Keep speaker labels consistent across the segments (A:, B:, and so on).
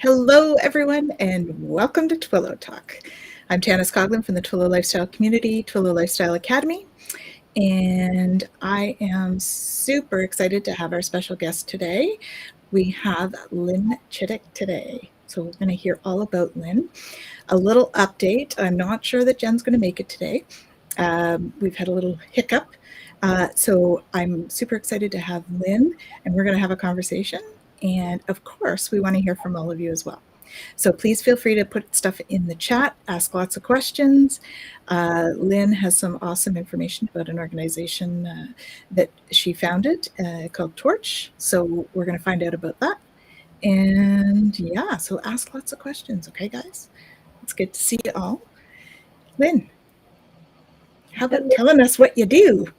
A: Hello, everyone, and welcome to Twillow Talk. I'm Tanis Coughlin from the Twillow Lifestyle Community, Twillow Lifestyle Academy, and I am super excited to have our special guest today. We have Lynn Chittick today. So we're going to hear all about Lynn. A little update. I'm not sure that Jen's going to make it today. We've had a little hiccup. So I'm super excited to have Lynn, and we're going to have a conversation. And of course, we want to hear from all of you as well. So please feel free to put stuff in the chat, ask lots of questions. Lynn has some awesome information about an organization that she founded called Torch. So we're going to find out about that. And yeah, so ask lots of questions. Okay, guys? It's good to see you all. Lynn, how about telling us what you do?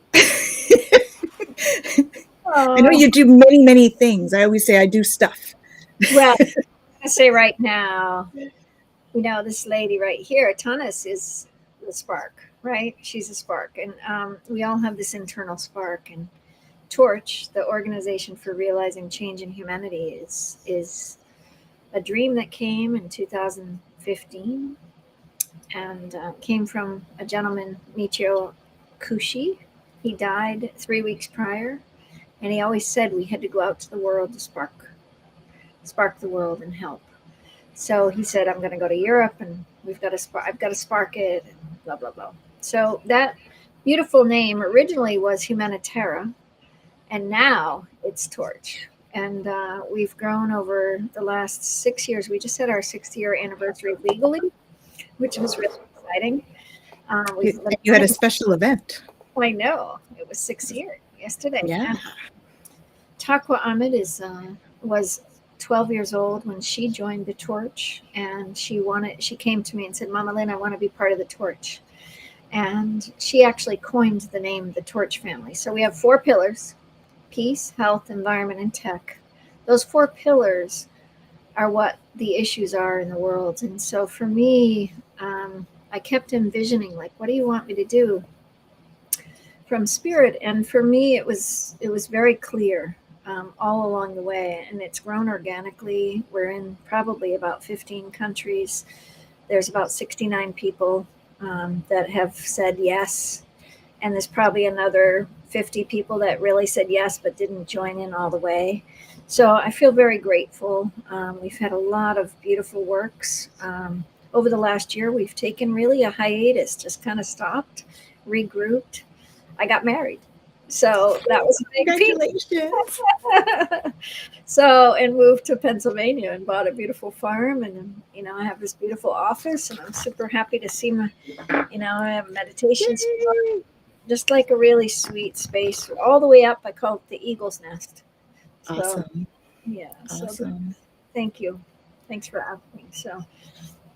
A: I know you do many, many things. I always say I do stuff.
B: Well, I say right now, this lady right here, Tanis, is the spark, right? She's a spark. And we all have this internal spark. And Torch, the organization for realizing change in humanity, is a dream that came in 2015 and came from a gentleman, Michio Kushi. He died 3 weeks prior. And he always said we had to go out to the world to spark the world and help. So he said, I'm going to go to Europe and I've got to spark it and blah, blah, blah. So that beautiful name originally was Humanitera, and now it's Torch. And we've grown over the last 6 years. We just had our 6th-year anniversary legally, which was really exciting.
A: You had a special event.
B: I know. It was 6 years yesterday.
A: Yeah.
B: Taqwa Ahmed was 12 years old when she joined the Torch, and she came to me and said, Mama Lynn, I want to be part of the Torch. And she actually coined the name the Torch family. So we have 4 pillars: peace, health, environment, and tech. Those 4 pillars are what the issues are in the world. And so for me, I kept envisioning, like, what do you want me to do from spirit? And for me, it was very clear all along the way, and it's grown organically. We're in probably about 15 countries. There's about 69 people that have said yes, and there's probably another 50 people that really said yes but didn't join in all the way. So I feel very grateful. We've had a lot of beautiful works. Over the last year, we've taken really a hiatus, just kind of stopped, regrouped. I got married. So that was a big
A: Congratulations.
B: And moved to Pennsylvania and bought a beautiful farm. And, I have this beautiful office, and I'm super happy to see I have meditations, just like a really sweet space all the way up. I call it the Eagle's Nest.
A: Awesome.
B: Yeah.
A: Awesome.
B: So thank you. Thanks for asking. So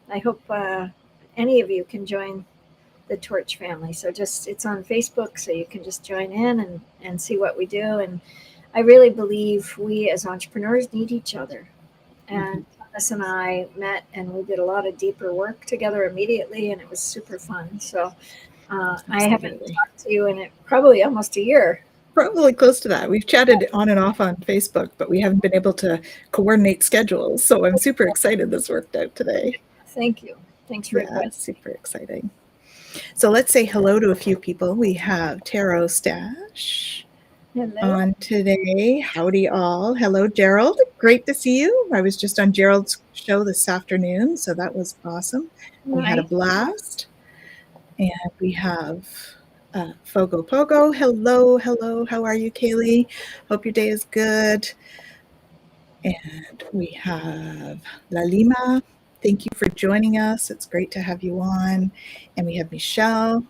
B: I hope any of you can join the Torch family. So it's on Facebook, so you can just join in and see what we do. And I really believe we as entrepreneurs need each other. And Thomas and I met, and we did a lot of deeper work together immediately, and it was super fun. So I haven't talked to you in probably almost a year.
A: Probably close to that. We've chatted on and off on Facebook, but we haven't been able to coordinate schedules. So I'm super excited this worked out today.
B: Thank you. Thanks for
A: that. Super exciting. So let's say hello to a few people. We have Tarot Stash on today. Howdy all. Hello, Gerald. Great to see you. I was just on Gerald's show this afternoon, so that was awesome. We had a blast. And we have Fogo Pogo. Hello, hello. How are you, Kaylee? Hope your day is good. And we have La Lima. Thank you for joining us. It's great to have you on. And we have Michelle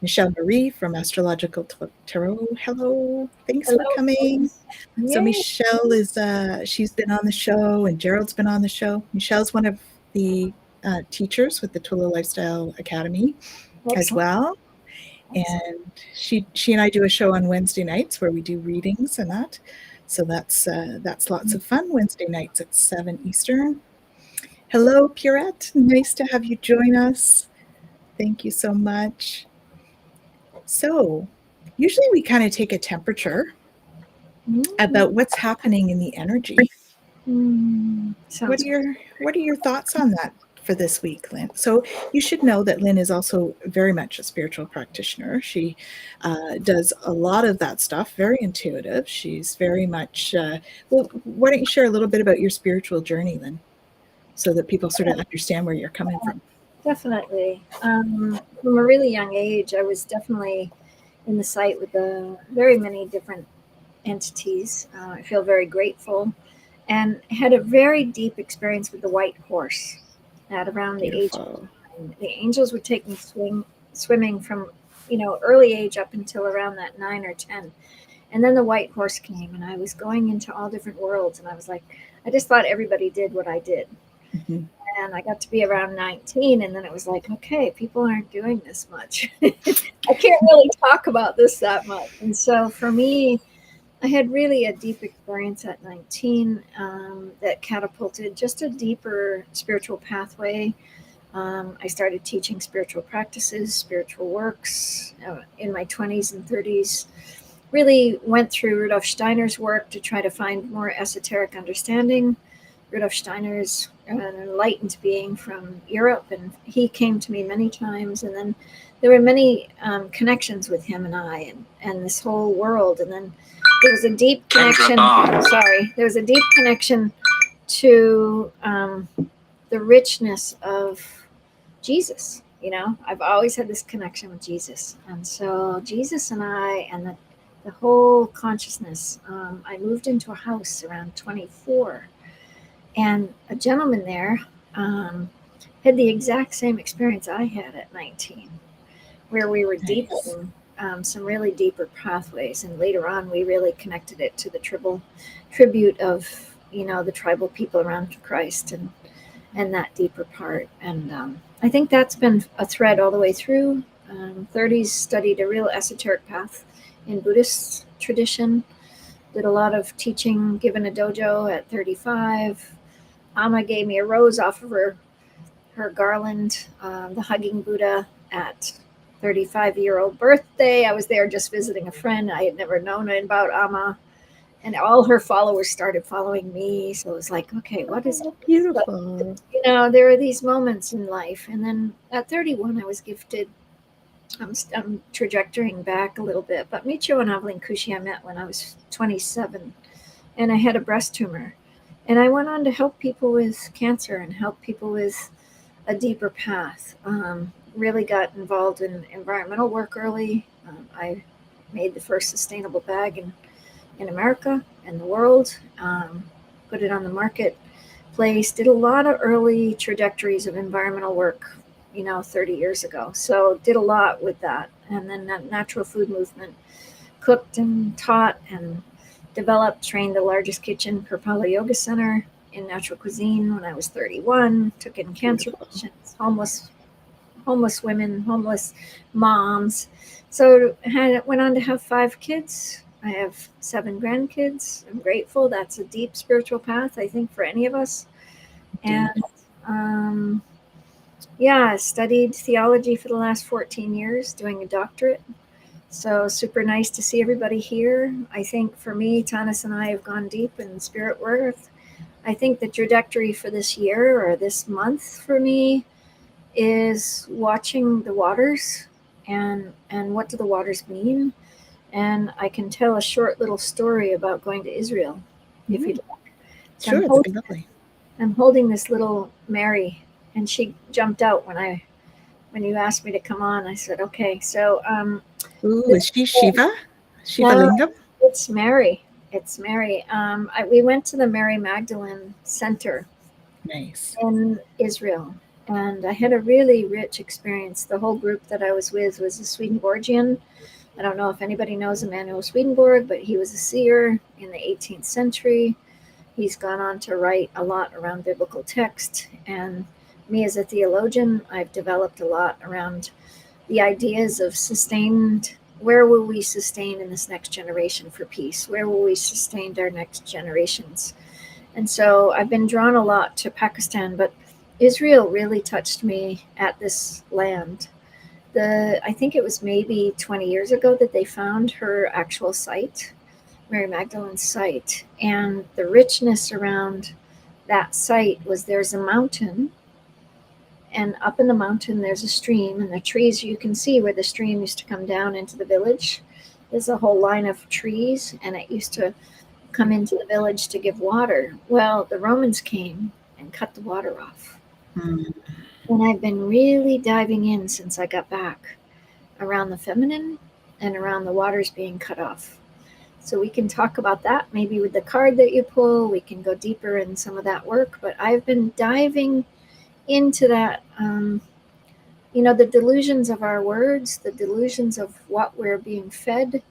A: Marie from Astrological Tarot. Hello. Thanks for coming. Yay. So Michelle she's been on the show, and Gerald's been on the show. Michelle's one of the teachers with the Twillow Lifestyle Academy as well. And she and I do a show on Wednesday nights where we do readings and that. So that's lots of fun. Wednesday nights at 7 Eastern. Hello, Purette. Nice to have you join us. Thank you so much. So usually we kind of take a temperature about what's happening in the energy.
B: Sounds
A: What are your thoughts on that for this week, Lynn? So you should know that Lynn is also very much a spiritual practitioner. She does a lot of that stuff, very intuitive. She's very much, well, why don't you share a little bit about your spiritual journey, Lynn, so that people sort of understand where you're coming from?
B: definitely. From a really young age, I was definitely in the site with very many different entities. I feel very grateful and had a very deep experience with the white horse at around the age of
A: Beautiful.
B: 9. The angels would take me swimming from, early age up until around that 9 or 10. And then the white horse came and I was going into all different worlds. And I was like, I just thought everybody did what I did.
A: Mm-hmm.
B: And I got to be around 19. And then it was like, okay, people aren't doing this much. I can't really talk about this that much. And so for me, I had really a deep experience at 19 that catapulted just a deeper spiritual pathway. I started teaching spiritual practices, spiritual works in my 20s and 30s. Really went through Rudolf Steiner's work to try to find more esoteric understanding. Rudolf Steiner's an enlightened being from Europe, and he came to me many times. And then there were many connections with him and I, and this whole world. And then there was a deep connection. There was a deep connection to the richness of Jesus. I've always had this connection with Jesus, and so Jesus and I, and the whole consciousness. I moved into a house around 24, and a gentleman there had the exact same experience I had at 19, where we were deep in some really deeper pathways. And later on, we really connected it to the tribute of, the tribal people around Christ and that deeper part. And I think that's been a thread all the way through. 30s, studied a real esoteric path in Buddhist tradition. Did a lot of teaching, given a dojo at 35. Amma gave me a rose off of her garland, the hugging Buddha, at 35-year-old birthday. I was there just visiting a friend. I had never known about Amma, and all her followers started following me. So it was like, okay, what is
A: beautiful?
B: But, there are these moments in life. And then at 31, I was gifted. I'm trajectorying back a little bit, but Michio and Evelyn Kushi I met when I was 27, and I had a breast tumor. And I went on to help people with cancer and help people with a deeper path. Really got involved in environmental work early. I made the first sustainable bag in America and the world, put it on the marketplace, did a lot of early trajectories of environmental work, 30 years ago. So did a lot with that. And then that natural food movement, cooked and taught and developed, trained the largest kitchen, Perpetual Yoga Center in natural cuisine when I was 31, took in cancer patients, homeless women, homeless moms. So went on to have 5 kids. I have 7 grandkids. I'm grateful. That's a deep spiritual path, I think, for any of us. And I studied theology for the last 14 years, doing a doctorate. So super nice to see everybody here. I think for me, Tanis and I have gone deep in spirit work. I think the trajectory for this year or this month for me is watching the waters and what do the waters mean. And I can tell a short little story about going to Israel, if you'd like. So
A: Sure, that'd be lovely.
B: I'm holding this little Mary, and she jumped out when you asked me to come on. I said, okay. So,
A: is she Shiva? Shiva Lingam?
B: It's Mary. It's Mary. We went to the Mary Magdalene Center in Israel, and I had a really rich experience. The whole group that I was with was a Swedenborgian. I don't know if anybody knows Emanuel Swedenborg, but he was a seer in the 18th century. He's gone on to write a lot around biblical text. And me as a theologian, I've developed a lot around the ideas of sustained. Where will we sustain in this next generation for peace? Where will we sustain our next generations? And so I've been drawn a lot to Pakistan, but Israel really touched me at this land. I think it was maybe 20 years ago that they found her actual site, Mary Magdalene's site, and the richness around that site was there's a mountain, and up in the mountain there's a stream, and the trees, you can see where the stream used to come down into the village. There's a whole line of trees, and it used to come into the village to give water. Well, the Romans came and cut the water off.
A: Mm.
B: And I've been really diving in since I got back around the feminine and around the waters being cut off. So we can talk about that maybe with the card that you pull. We can go deeper in some of that work. But I've been diving into that, the delusions of our words, the delusions of what we're being fed.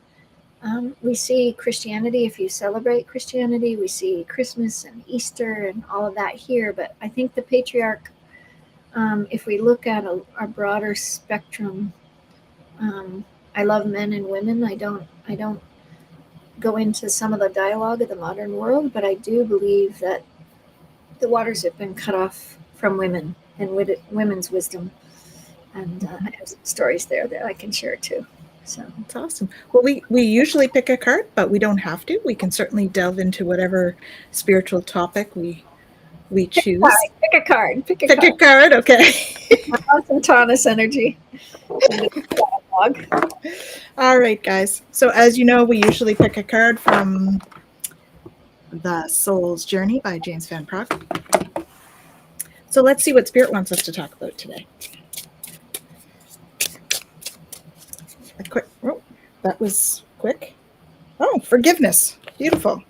B: We see Christianity, if you celebrate Christianity, we see Christmas and Easter and all of that here. But I think the patriarch, if we look at a broader spectrum, I love men and women. I don't go into some of the dialogue of the modern world, but I do believe that the waters have been cut off from women and with women's wisdom. And I have some stories there that I can share too. So
A: that's awesome. Well, we usually pick a card, but we don't have to. We can certainly delve into whatever spiritual topic we choose.
B: Pick a card.
A: Pick a card. Okay.
B: Awesome Taurus energy.
A: All right, guys. So as you know, we usually pick a card from The Soul's Journey by James Van Praagh. So let's see what Spirit wants us to talk about today. That was quick. Oh, forgiveness. Beautiful.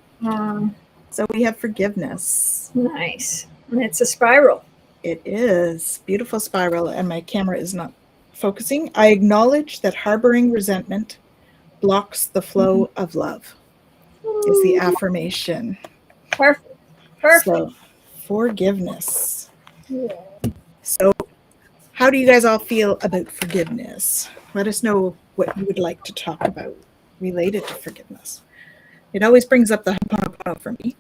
A: So we have forgiveness.
B: Nice. And it's a spiral.
A: It is. Beautiful spiral, and my camera is not focusing. I acknowledge that harboring resentment blocks the flow of love. Is the affirmation.
B: Perfect.
A: So, forgiveness.
B: Yeah.
A: So, how do you guys all feel about forgiveness? Let us know what you would like to talk about related to forgiveness. It always brings up the Ho'oponopono for me.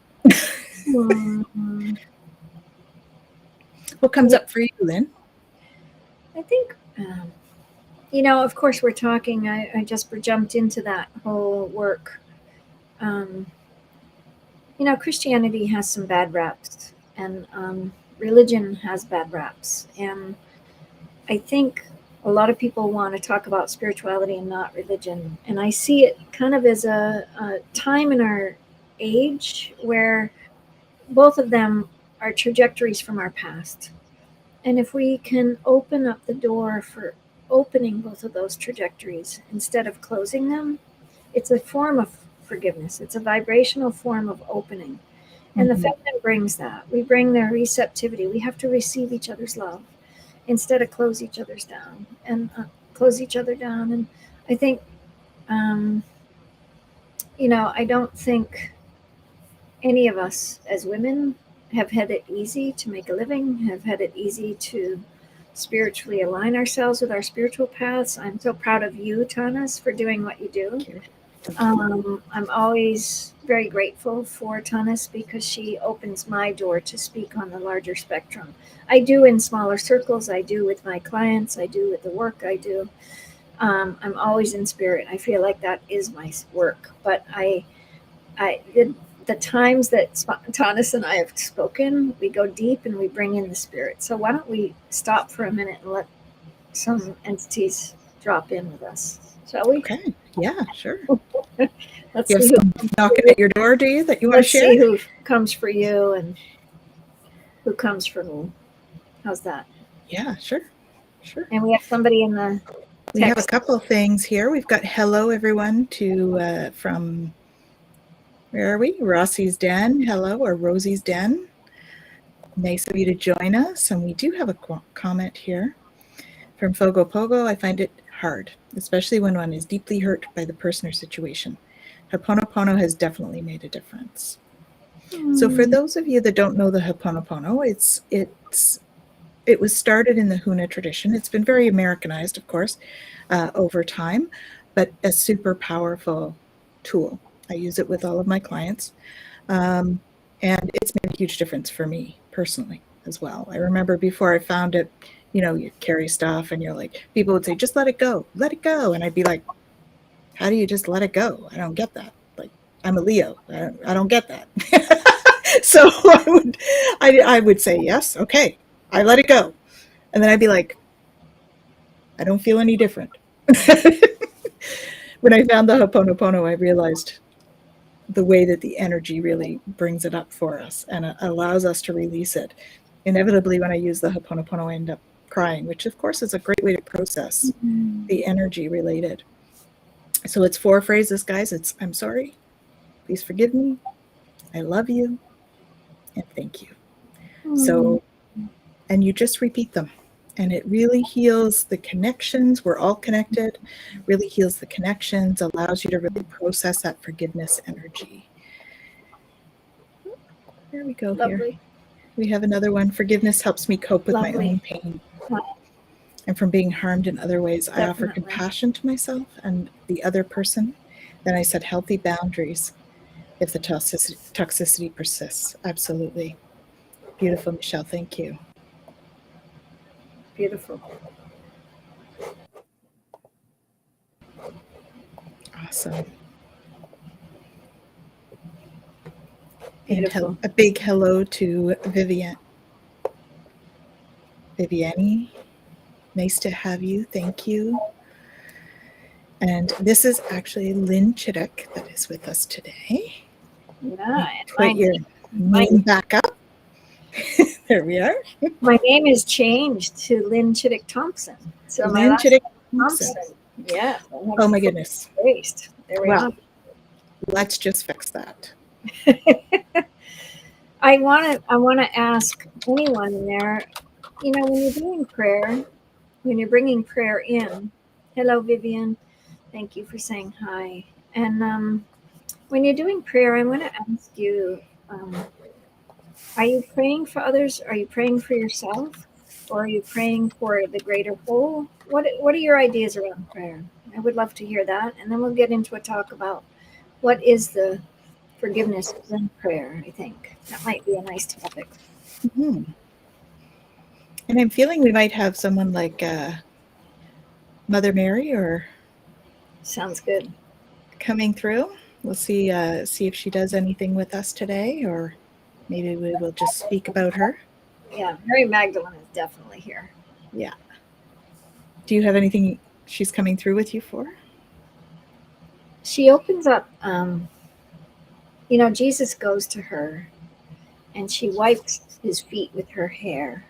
A: What comes up for you, Lynn?
B: I think, of course we're talking, I just jumped into that whole work. Christianity has some bad raps, and religion has bad raps. And I think a lot of people want to talk about spirituality and not religion. And I see it kind of as a time in our age where both of them are trajectories from our past. And if we can open up the door for opening both of those trajectories instead of closing them, it's a form of forgiveness. It's a vibrational form of opening. And the feminine brings that. We bring their receptivity. We have to receive each other's love instead of close each other's down and close each other down. And I think, I don't think any of us as women have had it easy to make a living, have had it easy to spiritually align ourselves with our spiritual paths. I'm so proud of you, Taurus, for doing what you do. I'm always very grateful for Taurus because she opens my door to speak on the larger spectrum. I do in smaller circles. I do with my clients. I do with the work I do. I'm always in spirit. I feel like that is my work. But the times that Taurus and I have spoken, we go deep and we bring in the spirit. So why don't we stop for a minute and let some entities drop in with us, shall we?
A: Okay. Yeah, sure.
B: Let's
A: you have
B: see
A: some knocking at your door, do you, that you want to share?
B: See who comes for you and who comes for who. How's that?
A: Yeah, sure.
B: And we have somebody in the text.
A: We have a couple of things here. We've got hello, everyone, from, where are we? Rossie's Den. Hello, or Rosie's Den. Nice of you to join us. And we do have a comment here from Fogo Pogo. I find it hard, especially when one is deeply hurt by the person or situation. Ho'oponopono has definitely made a difference. So for those of you that don't know the Ho'oponopono, it was started in the Huna tradition. It's been very Americanized, of course, over time, but a super powerful tool. I use it with all of my clients, and it's made a huge difference for me personally as well. I remember before I found it, you carry stuff and you're like, people would say, just let it go. And I'd be like, how do you just let it go? I don't get that. Like, I'm a Leo. I don't get that. So I would say, yes, okay, I let it go. And then I'd be like, I don't feel any different. When I found the Ho'oponopono, I realized the way that the energy really brings it up for us and allows us to release it. Inevitably, when I use the Ho'oponopono, I end up crying, which of course is a great way to process the energy related. So it's 4 phrases, guys. It's I'm sorry, please forgive me, I love you, and thank you. So, and you just repeat them. And it really heals the connections. We're all connected, really heals the connections, allows you to really process that forgiveness energy. There we go.
B: Lovely.
A: Here. We have another one. Forgiveness helps me cope with my own pain. And from being harmed in other ways, I offer compassion to myself and the other person. Then I set healthy boundaries if the toxicity persists. Absolutely. Beautiful, Michelle. Thank you.
B: Beautiful.
A: Awesome.
B: Beautiful.
A: And a big hello to Vivienne. Vivienne, nice to have you. Thank you. And this is actually Lynn Chittick that is with us today.
B: Yeah.
A: Put your name back up. There we are.
B: My name is changed to Lynn Chittick Thompson. So
A: Lynn Chittick Thompson.
B: Yeah.
A: Oh my goodness.
B: There we are.
A: Let's just fix that.
B: I want to ask anyone in there, you know, when you're doing prayer, when you're bringing prayer in, hello, Vivian, thank you for saying hi. And when you're doing prayer, I want to ask you, are you praying for others? Are you praying for yourself? Or are you praying for the greater whole? What are your ideas around prayer? I would love to hear that. And then we'll get into a talk about what is the forgiveness within prayer, I think. That might be a nice topic.
A: Mm-hmm. And I'm feeling we might have someone like Mother Mary or
B: sounds good
A: coming through. We'll see if she does anything with us today, or maybe we will just speak about her.
B: Yeah, Mary Magdalene is definitely here.
A: Yeah. Do you have anything she's coming through with you for?
B: She opens up, you know, Jesus goes to her and she wipes his feet with her hair,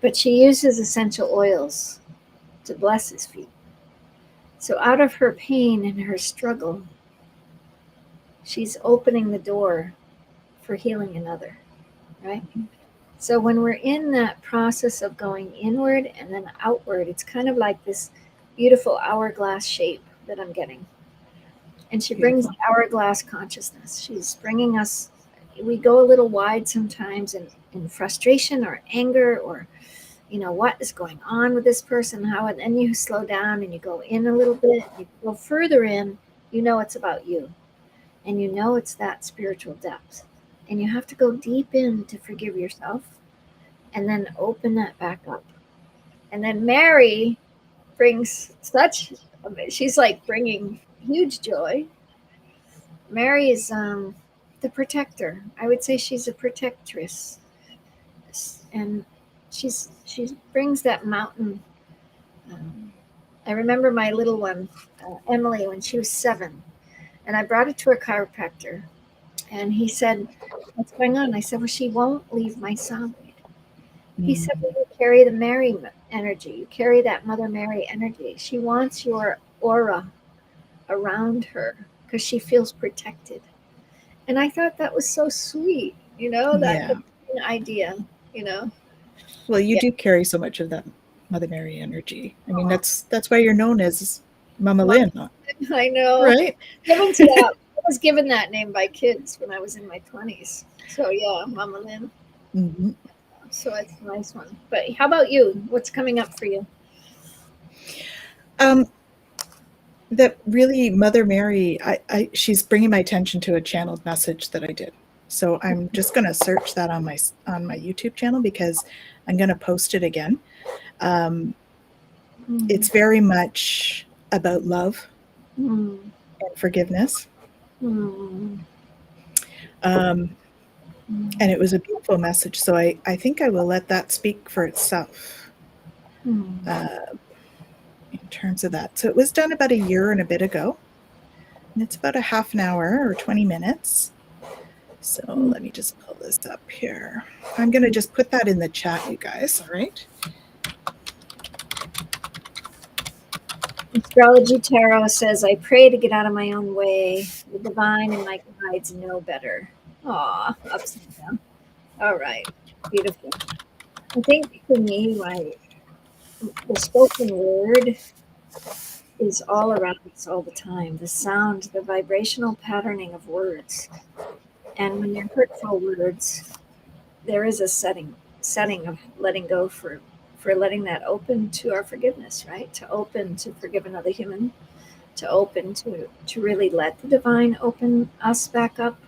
B: but she uses essential oils to bless his feet. So out of her pain and her struggle, she's opening the door for healing another, right? So when we're in that process of going inward and then outward, it's kind of like this beautiful hourglass shape that I'm getting. And she brings the hourglass consciousness. She's bringing us, we go a little wide sometimes in frustration or anger or, you know, what is going on with this person, how, and then you slow down and you go in a little bit, you go further in, you know it's about you. And you know it's that spiritual depth. And you have to go deep in to forgive yourself and then open that back up. And then Mary brings she's like bringing huge joy. Mary is the protector. I would say she's a protectress. And she brings that mountain. I remember my little one, Emily, when she was 7. And I brought it to a chiropractor. And he said, what's going on? I said, well, she won't leave my side. He said, well, you carry the Mary energy. You carry that Mother Mary energy. She wants your aura around her because she feels protected. And I thought that was so sweet, you know, that idea, you know.
A: Well, you do carry so much of that Mother Mary energy. I mean, that's why you're known as Mama Lynn.
B: I know.
A: Right?
B: I was given that name by kids when I was in my 20s. So, yeah, Mama Lynn.
A: Mm-hmm.
B: So it's a nice one. But how about you? What's coming up for you?
A: That really, Mother Mary, she's bringing my attention to a channeled message that I did. So I'm just going to search that on my YouTube channel because I'm going to post it again. It's very much about love and forgiveness. And it was a beautiful message. So I think I will let that speak for itself in terms of that. So it was done about a year and a bit ago. And it's about a half an hour or 20 minutes. So let me just pull this up here. I'm going to just put that in the chat, you guys. All right.
B: Astrology Tarot says, I pray to get out of my own way. The divine and my guides know better. Aw, upside down. All right. Beautiful. I think for me, the spoken word is all around us all the time. The sound, the vibrational patterning of words. And when they're hurtful words, there is a setting of letting go for letting that open to our forgiveness, right? To open to forgive another human, to open to really let the divine open us back up.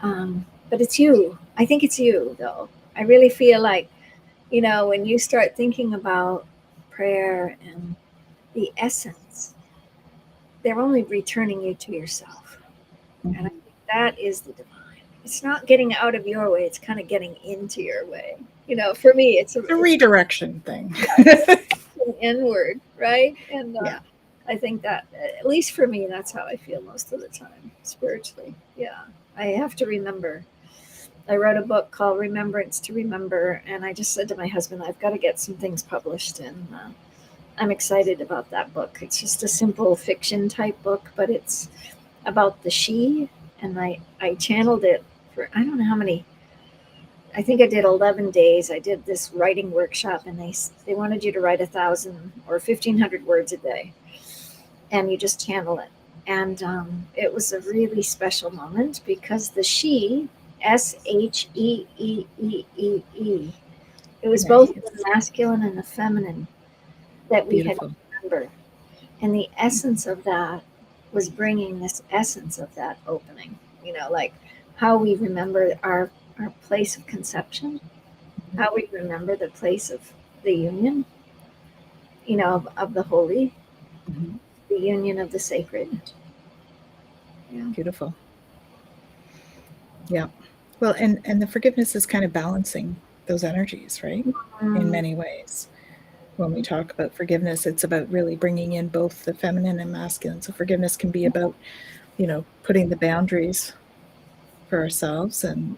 B: But it's you. I think it's you, though. I really feel like, when you start thinking about prayer and the essence, they're only returning you to yourself. And I think that is the divine. It's not getting out of your way. It's kind of getting into your way. For me, it's a
A: redirection thing.
B: an inward, right? And I think that, at least for me, that's how I feel most of the time, spiritually. Yeah. I have to remember. I wrote a book called Remembrance to Remember, and I just said to my husband, I've got to get some things published, and I'm excited about that book. It's just a simple fiction type book, but it's about the she, and I channeled it for, I don't know how many, I think I did 11 days. I did this writing workshop, and they wanted you to write 1,000 or 1,500 words a day, and you just channel it. And it was a really special moment because the she, Sheeee, it was both the masculine and the feminine that we had to remember. And the essence of that was bringing this essence of that opening, like how we remember our place of conception, how we remember the place of the union, of the holy, the union of the sacred. Yeah.
A: Beautiful. Yeah. Well, and the forgiveness is kind of balancing those energies, right? In many ways. When we talk about forgiveness, it's about really bringing in both the feminine and masculine. So forgiveness can be about, putting the boundaries for ourselves and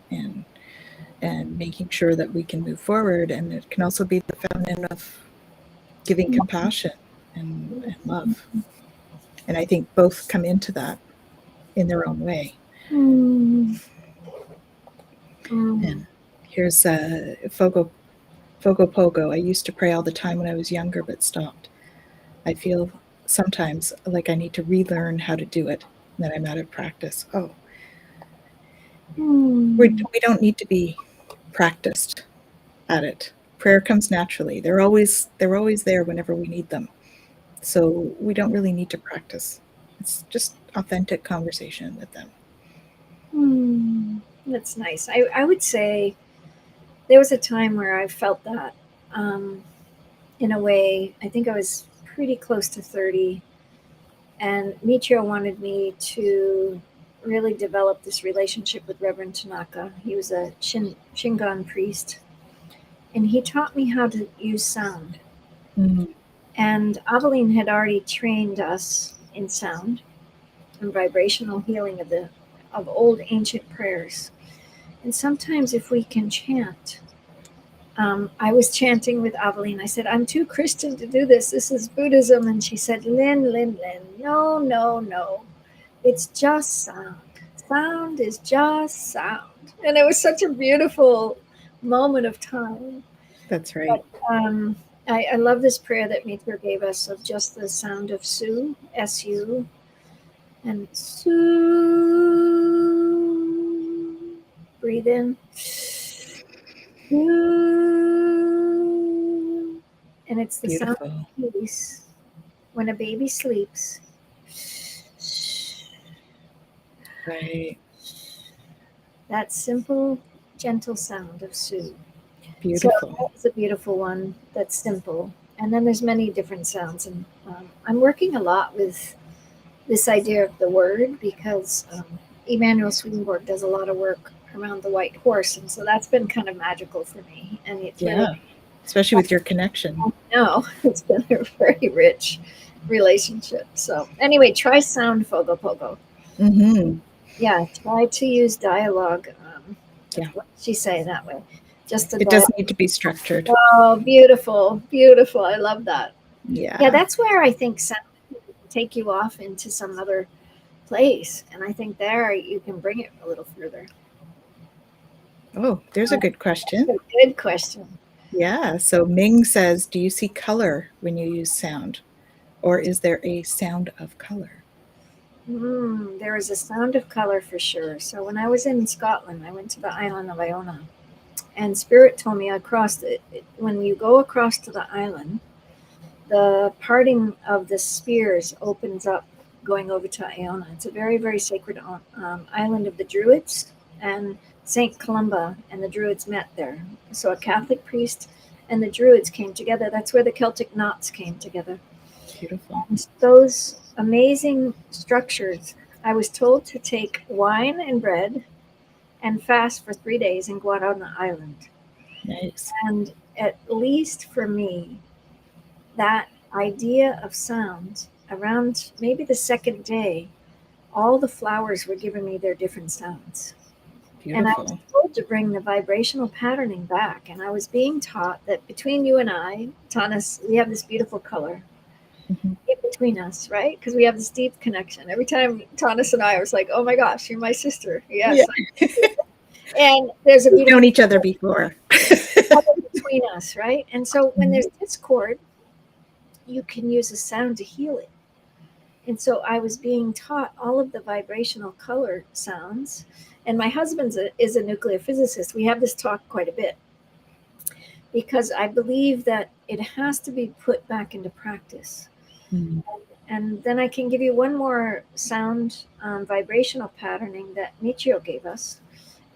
A: making sure that we can move forward. And it can also be the feminine of giving compassion and love. And I think both come into that in their own way. And here's Fogo Pogo. I used to pray all the time when I was younger, but stopped. I feel sometimes like I need to relearn how to do it, and that I'm out of practice. Oh, we don't need to be practiced at it. Prayer comes naturally. They're always there whenever we need them. So we don't really need to practice. It's just authentic conversation with them.
B: That's nice. I would say there was a time where I felt that in a way. I think I was pretty close to 30, and Michio wanted me to really develop this relationship with Reverend Tanaka. He was a Shingon priest, and he taught me how to use sound. And Aveline had already trained us in sound and vibrational healing of old ancient prayers. And sometimes if we can chant, I was chanting with Aveline. I said, I'm too Christian to do this. This is Buddhism. And she said, Lynn, no, no, no. It's just sound. Sound is just sound. And it was such a beautiful moment of time.
A: That's right.
B: But, I love this prayer that Mitra gave us of just the sound of Su, S-U, and Su. Breathe in. Su. And it's the sound of peace when a baby sleeps.
A: Right.
B: That simple, gentle sound of Su.
A: Beautiful.
B: So that's a beautiful one. That's simple. And then there's many different sounds. And I'm working a lot with this idea of the word because Emanuel Swedenborg does a lot of work around the white horse, and so that's been kind of magical for me. And it's really,
A: especially with your connection.
B: no, it's been a very rich relationship. So anyway, try sound Fogo Pogo.
A: Mm-hmm.
B: Yeah, try to use dialogue.
A: Yeah.
B: What did she say that way? Just a
A: It doesn't need to be structured.
B: Oh, beautiful, beautiful. I love that.
A: Yeah.
B: Yeah, that's where I think sound can take you off into some other place. And I think there you can bring it a little further.
A: Oh, there's a good question.
B: That's a good question.
A: Yeah. So Ming says, do you see color when you use sound? Or is there a sound of color?
B: There is a sound of color for sure. So when I was in Scotland, I went to the island of Iona. And Spirit told me when you go across to the island, the parting of the spears opens up going over to Iona. It's a very, very sacred island of the Druids, and St. Columba and the Druids met there. So a Catholic priest and the Druids came together. That's where the Celtic knots came together.
A: Beautiful.
B: And those amazing structures, I was told to take wine and bread and fast for 3 days and go out on the island.
A: Nice.
B: And at least for me, that idea of sound, around maybe the second day, all the flowers were giving me their different sounds.
A: Beautiful.
B: And I was told to bring the vibrational patterning back. And I was being taught that between you and I, Tanis, we have this beautiful color in between us, right? Because we have this deep connection. Every time Tanis and I was like, oh my gosh, you're my sister. Yes. Yeah. And there's a
A: We've known each other before.
B: between us, right? And so when there's discord, you can use a sound to heal it. And so I was being taught all of the vibrational color sounds. And my husband is a nuclear physicist. We have this talk quite a bit because I believe that it has to be put back into practice. Mm-hmm. And then I can give you one more sound vibrational patterning that Michio gave us.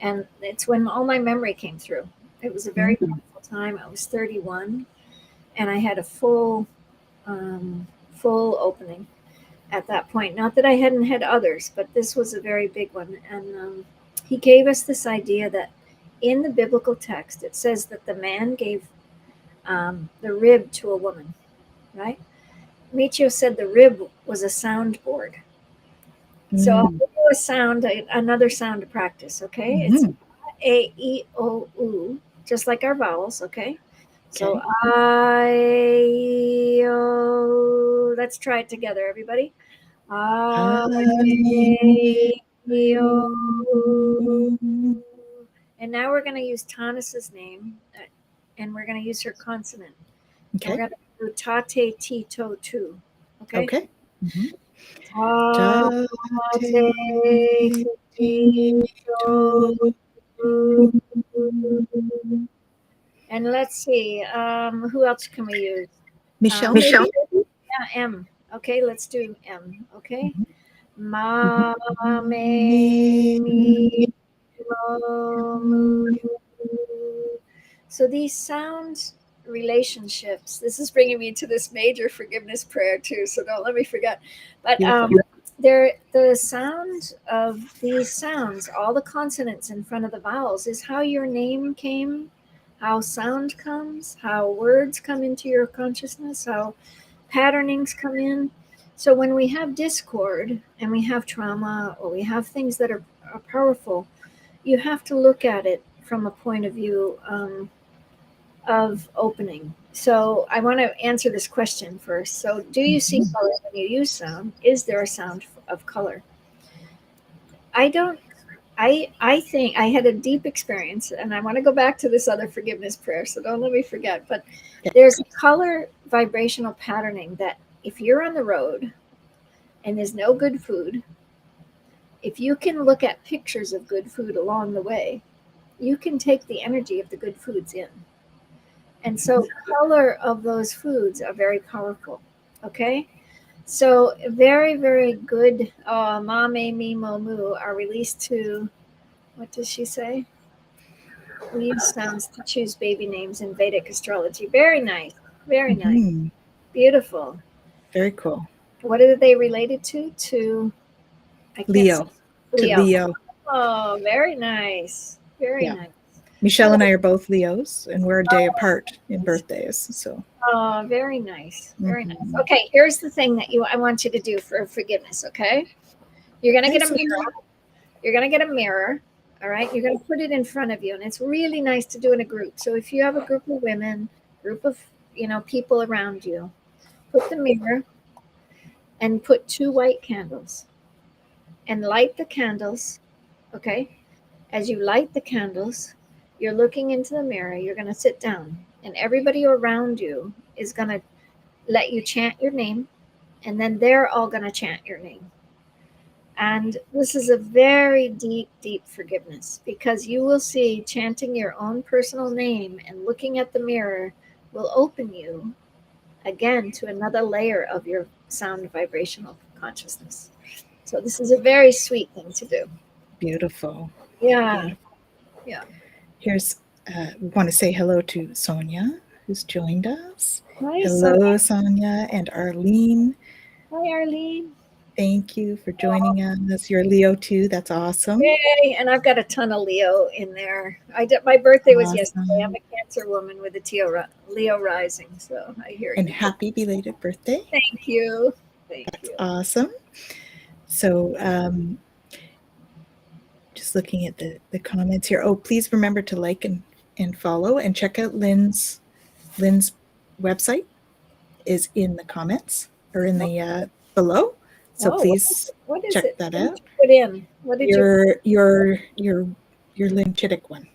B: And it's when all my memory came through. It was a very powerful time. I was 31 and I had a full opening at that point. Not that I hadn't had others, but this was a very big one. And he gave us this idea that in the biblical text, it says that the man gave the rib to a woman, right? Michio said the rib was a soundboard. So I'll give you a sound, another sound to practice, okay? It's A, E, O, U, just like our vowels, okay? So I, O, let's try it together, everybody. I, O. And now we're going to use Tanis's name, and we're going to use her consonant. Okay. We're going to do tate, ti, to, tu. Okay?
A: Okay. Mm-hmm.
B: And let's see, who else can we use?
A: Michelle.
B: Yeah, M. Okay, let's do M. Okay. Ma, me, mi, mo, mu. So these sound relationships, this is bringing me to this major forgiveness prayer too, so don't let me forget. But the sound of these sounds, all the consonants in front of the vowels, is how your name came, how sound comes, how words come into your consciousness, how patternings come in. So when we have discord and we have trauma or we have things that are powerful, you have to look at it from a point of view of opening. So I want to answer this question first. So do you see color when you use sound? Is there a sound of color? I think I had a deep experience, and I want to go back to this other forgiveness prayer, so don't let me forget. But there's a color vibrational patterning that if you're on the road and there's no good food, if you can look at pictures of good food along the way, you can take the energy of the good foods in. And so color of those foods are very powerful. Okay? So very, very good ma, me, mi, mo, mu are released to, what does she say? We use sounds to choose baby names in Vedic astrology. Very nice. Very nice. Beautiful.
A: Very cool.
B: What are they related to? To
A: Leo. To Leo.
B: Oh, very nice. Very
A: Yeah.
B: nice.
A: Michelle and I are both Leos, and we're a day apart in birthdays. So,
B: Oh, very nice. Very nice.
A: mhm.
B: Okay, here's the thing that I want you to do for forgiveness, okay? You're going to
A: Okay,
B: get a
A: so
B: mirror. You're going to get a mirror, all right? You're going to put it in front of you, and it's really nice to do in a group. So if you have a group of women, group of, people around you, put the mirror and put 2 white candles and light the candles, okay? As you light the candles, you're looking into the mirror, you're going to sit down, and everybody around you is going to let you chant your name, and then they're all going to chant your name. And this is a very deep, deep forgiveness, because you will see chanting your own personal name and looking at the mirror will open you again to another layer of your sound vibrational consciousness. So this is a very sweet thing to do.
A: beautiful.
B: Yeah.
A: Beautiful.
B: Yeah.
A: Here's, we want to say hello to Sonia, who's joined us.
B: Hi,
A: Hello, Sonia and Arlene.
B: Hi, Arlene.
A: Thank you for joining us. You're Leo too. That's awesome.
B: Yay. And I've got a ton of Leo in there. My birthday was yesterday. I'm
A: Awesome.
B: a Cancer woman with a Leo rising. So I hear
A: And
B: you.
A: happy belated birthday.
B: Thank you. Thank
A: That's
B: you.
A: awesome. So, just looking at the comments here. Oh, please remember to like and follow, and check out Lynn's website is in the comments or in the below. So please
B: What is
A: check
B: it?
A: that
B: What did
A: out.
B: you put in? What did you?
A: Your Lynn Chittick one.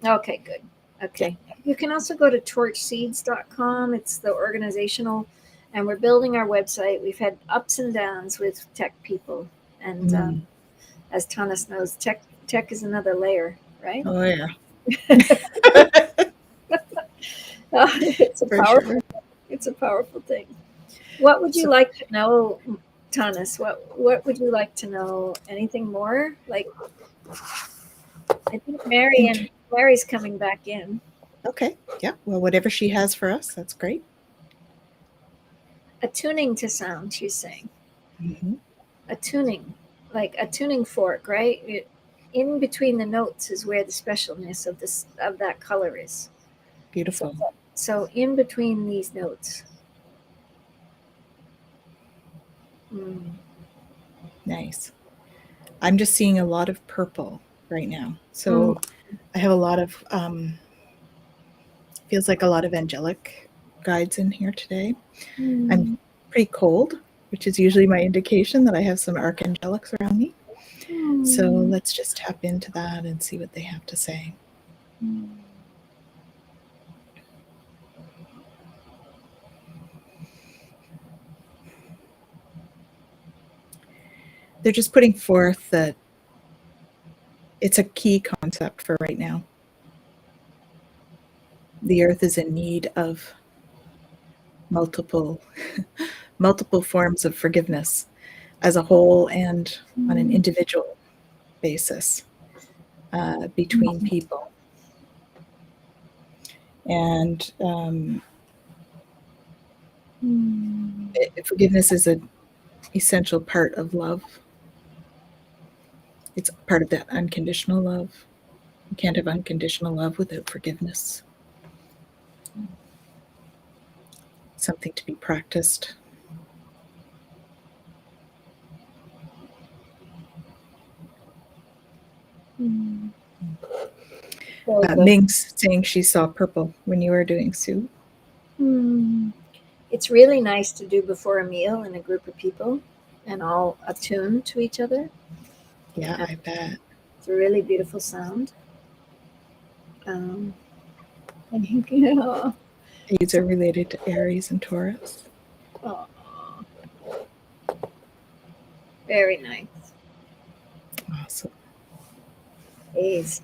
B: Okay, good. Okay. You can also go to torchseeds.com. It's the organizational, and we're building our website. We've had ups and downs with tech people. And as Thomas knows, tech is another layer, right?
A: Oh yeah.
B: It's a
A: For
B: powerful
A: sure.
B: it's a powerful thing. What would you
A: So,
B: like to know, Thomas? What would you like to know? Anything more? Like, I think Mary's coming back in.
A: okay. Yeah. Well, whatever she has for us, that's great.
B: Attuning to sound, she's saying.
A: Mm-hmm.
B: Attuning, like a tuning fork, right? In between the notes is where the specialness of that color is.
A: Beautiful.
B: So in between these notes.
A: Nice. I'm just seeing a lot of purple right now. So I have a lot of feels like a lot of angelic guides in here today. I'm pretty cold, which is usually my indication that I have some archangelics around me. So let's just tap into that and see what they have to say. They're just putting forth that it's a key concept for right now. The earth is in need of multiple forms of forgiveness as a whole and on an individual basis between people. And forgiveness is an essential part of love. It's part of that unconditional love. You can't have unconditional love without forgiveness. Something to be practiced. Ming's saying she saw purple when you were doing Sue.
B: It's really nice to do before a meal in a group of people and all attuned to each other.
A: Yeah, I bet.
B: It's a really beautiful sound. Yeah.
A: These are related to Aries and Taurus.
B: Oh, very nice.
A: Awesome.
B: Please.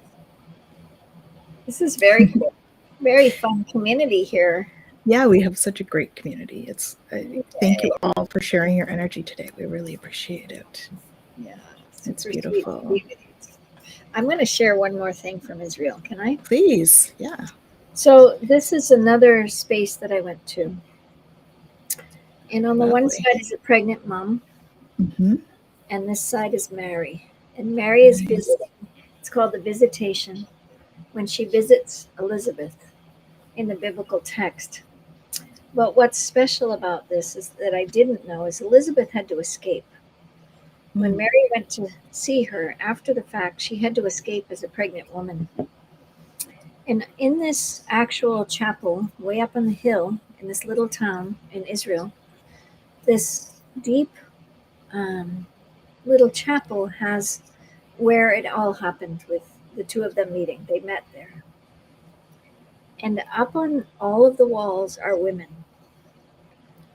B: This is very cool. Very fun community here.
A: Yeah, we have such a great community. Thank you all for sharing your energy today. We really appreciate it.
B: Yeah,
A: it's beautiful.
B: I'm going to share one more thing from Israel. Can I?
A: Please, yeah.
B: So this is another space that I went to. And on the one side is a pregnant mom.
A: Mm-hmm.
B: And this side is Mary. And Mary is visiting It's called the Visitation, when she visits Elizabeth in the biblical text. But what's special about this is that I didn't know is Elizabeth had to escape. When Mary went to see her after the fact, she had to escape as a pregnant woman. And in this actual chapel, way up on the hill in this little town in Israel, this deep little chapel has where it all happened with the two of them meeting. They met there. And up on all of the walls are women.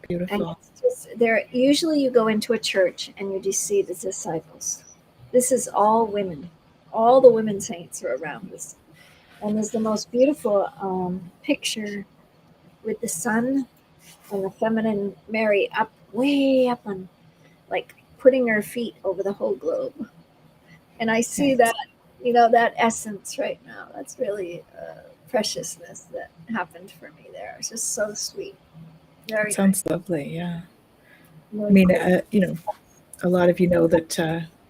A: Beautiful.
B: And it's just, there, usually you go into a church and you just see the disciples. This is all women. All the women saints are around us. And there's the most beautiful picture with the sun and the feminine Mary up, way up on, like putting her feet over the whole globe. And I see that, that essence right now. That's really preciousness that happened for me there. It's just so sweet. Very
A: Sounds lovely. Yeah.
B: really
A: I mean,
B: cool.
A: a lot of you know that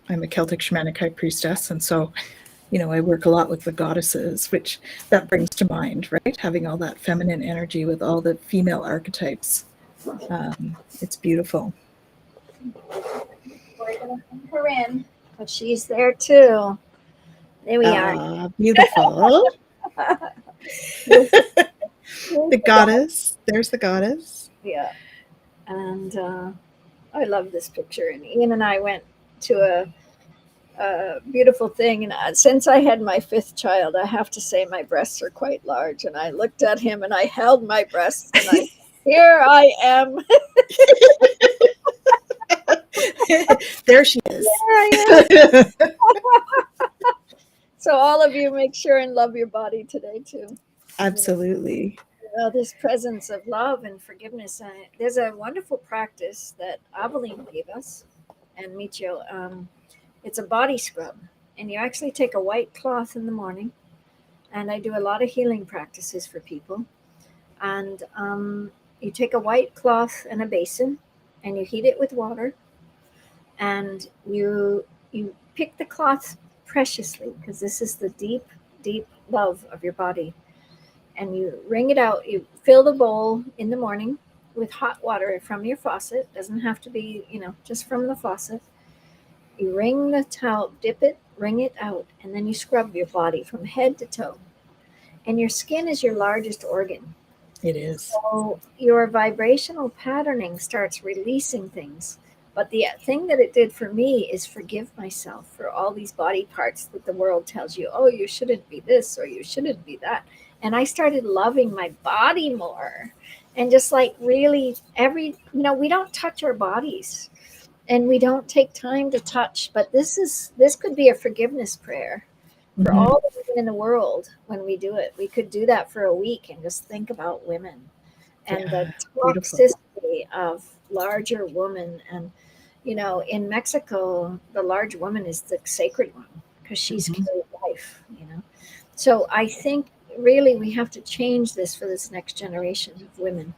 A: I'm a Celtic shamanic high priestess, and so I work a lot with the goddesses, which that brings to mind, right? Having all that feminine energy with all the female archetypes. It's beautiful.
B: We're gonna bring her in, but she's there too. There we are.
A: Beautiful. The goddess. There's the goddess.
B: Yeah. And I love this picture. And Ian and I went to a beautiful thing. And since I had my fifth child, I have to say my breasts are quite large. And I looked at him and I held my breasts and here I am.
A: There she is.
B: There I am. So all of you make sure and love your body today too.
A: Absolutely.
B: This presence of love and forgiveness. There's a wonderful practice that Aveline gave us and Michio. It's a body scrub. And you actually take a white cloth in the morning. And I do a lot of healing practices for people. And you take a white cloth and a basin and you heat it with water. And you pick the cloth preciously, because this is the deep, deep love of your body. And you wring it out. You fill the bowl in the morning with hot water from your faucet. Doesn't have to be, just from the faucet. You wring the towel, dip it, wring it out, and then you scrub your body from head to toe. And your skin is your largest organ.
A: It is.
B: So your vibrational patterning starts releasing things. But the thing that it did for me is forgive myself for all these body parts that the world tells you, oh, you shouldn't be this or you shouldn't be that. And I started loving my body more. And just like really we don't touch our bodies and we don't take time to touch. But this could be a forgiveness prayer for all the women in the world when we do it. We could do that for a week and just think about women and the toxicity of larger women. And, in Mexico, the large woman is the sacred one because she's carried life, So I think really we have to change this for this next generation of women.